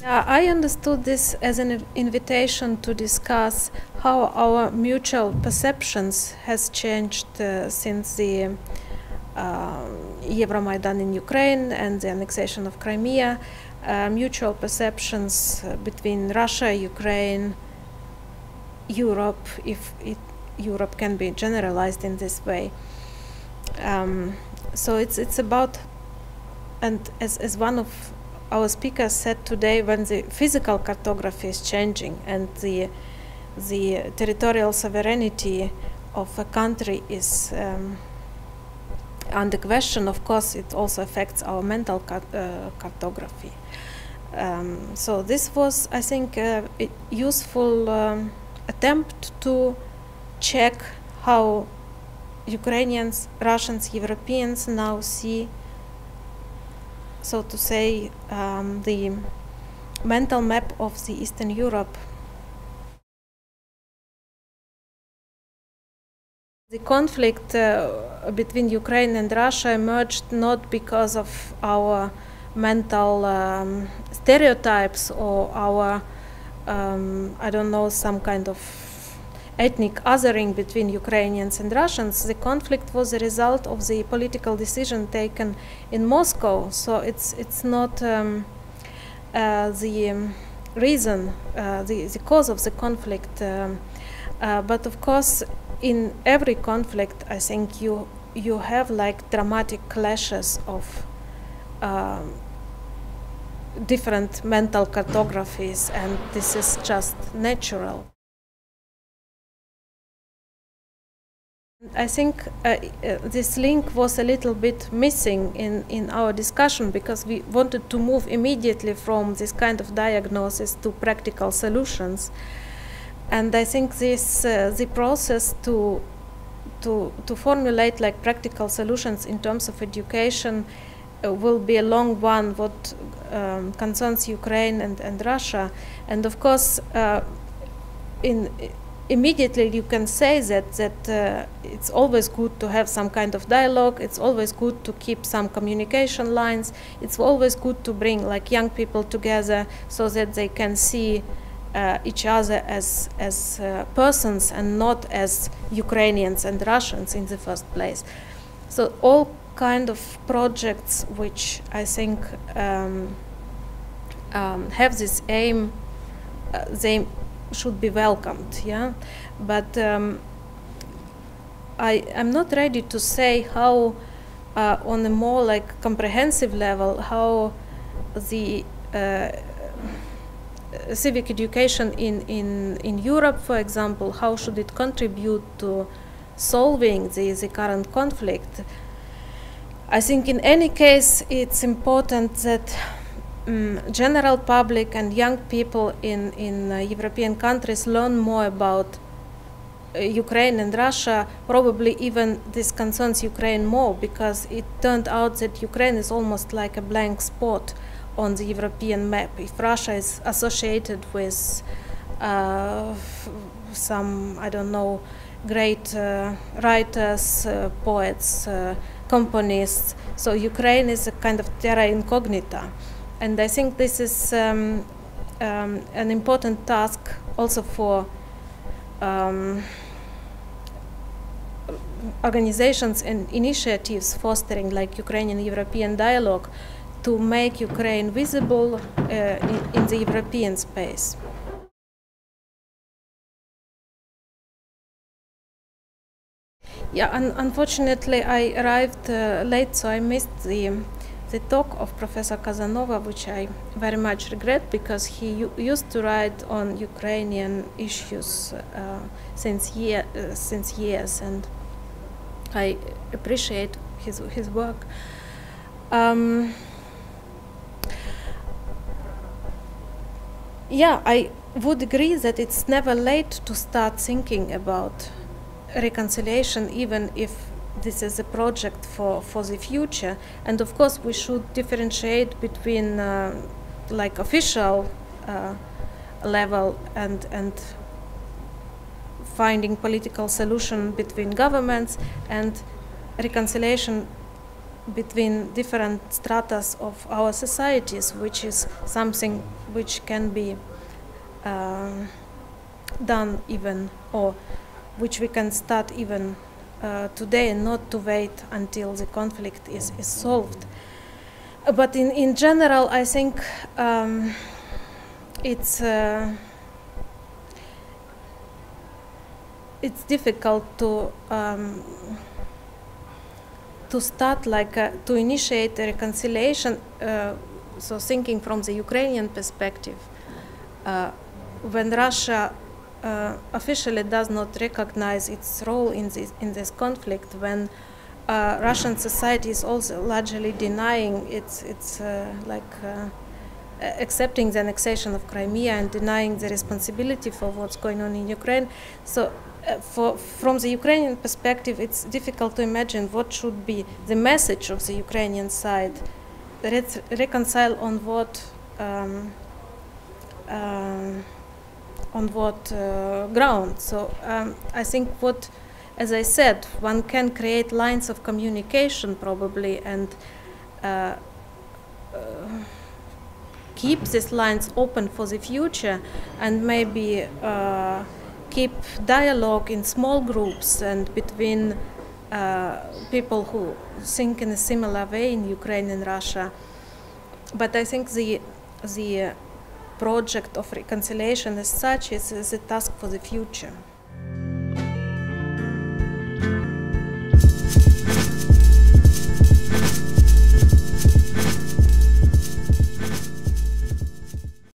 I understood this as an invitation to discuss how our mutual perceptions has changed since the Euromaidan in Ukraine and the annexation of Crimea. Mutual perceptions between Russia, Ukraine, Europe, if Europe can be generalized in this way. So it's about, and as one of our speakers said today, when the physical cartography is changing and the territorial sovereignty of a country is under question, of course it also affects our mental cartography. So this was, I think, a useful attempt to check how Ukrainians, Russians, Europeans now see, so to say, the mental map of the Eastern Europe. The conflict between Ukraine and Russia emerged not because of our mental stereotypes or our, I don't know, some kind of ethnic othering between Ukrainians and Russians. The conflict was a result of the political decision taken in Moscow. So it's not the reason, the cause of the conflict. But of course, in every conflict, I think you have like dramatic clashes of different mental cartographies, and this is just natural. I think this link was a little bit missing in our discussion, because we wanted to move immediately from this kind of diagnosis to practical solutions. And I think this the process to formulate like practical solutions in terms of education will be a long one, what concerns Ukraine and Russia. And of course, immediately you can say that it's always good to have some kind of dialogue. It's always good to keep some communication lines. It's always good to bring like young people together so that they can see each other as persons and not as Ukrainians and Russians in the first place. So all kind of projects which I think have this aim, they should be welcomed, yeah. But I'm not ready to say how, on a more like comprehensive level, how the civic education in Europe, for example, how should it contribute to solving the current conflict. I think in any case it's important that general public and young people in European countries learn more about Ukraine and Russia. Probably even this concerns Ukraine more, because it turned out that Ukraine is almost like a blank spot on the European map. If Russia is associated with some, I don't know, great writers, poets, componists, so Ukraine is a kind of terra incognita. And I think this is an important task also for organizations and initiatives fostering like Ukrainian-European dialogue to make Ukraine visible in the European space. Yeah, unfortunately I arrived late, so I missed the talk of Professor Kazanova, which I very much regret, because he used to write on Ukrainian issues since years, and I appreciate his work. Yeah, I would agree that it's never late to start thinking about reconciliation, even if this is a project for the future. And of course we should differentiate between like official level and finding political solution between governments, and reconciliation between different stratas of our societies, which is something which can be done even, or which we can start even today, and not to wait until the conflict is solved. But in general, I think it's difficult to start, to initiate a reconciliation. So thinking from the Ukrainian perspective, when Russia officially does not recognize its role in this conflict, when Russian society is also largely denying accepting the annexation of Crimea and denying the responsibility for what's going on in Ukraine. So from the Ukrainian perspective, it's difficult to imagine what should be the message of the Ukrainian side. Let's reconcile on what ground. So I think as I said, one can create lines of communication probably, and keep these lines open for the future, and maybe keep dialogue in small groups and between people who think in a similar way in Ukraine and Russia. But I think the project of reconciliation as such is a task for the future.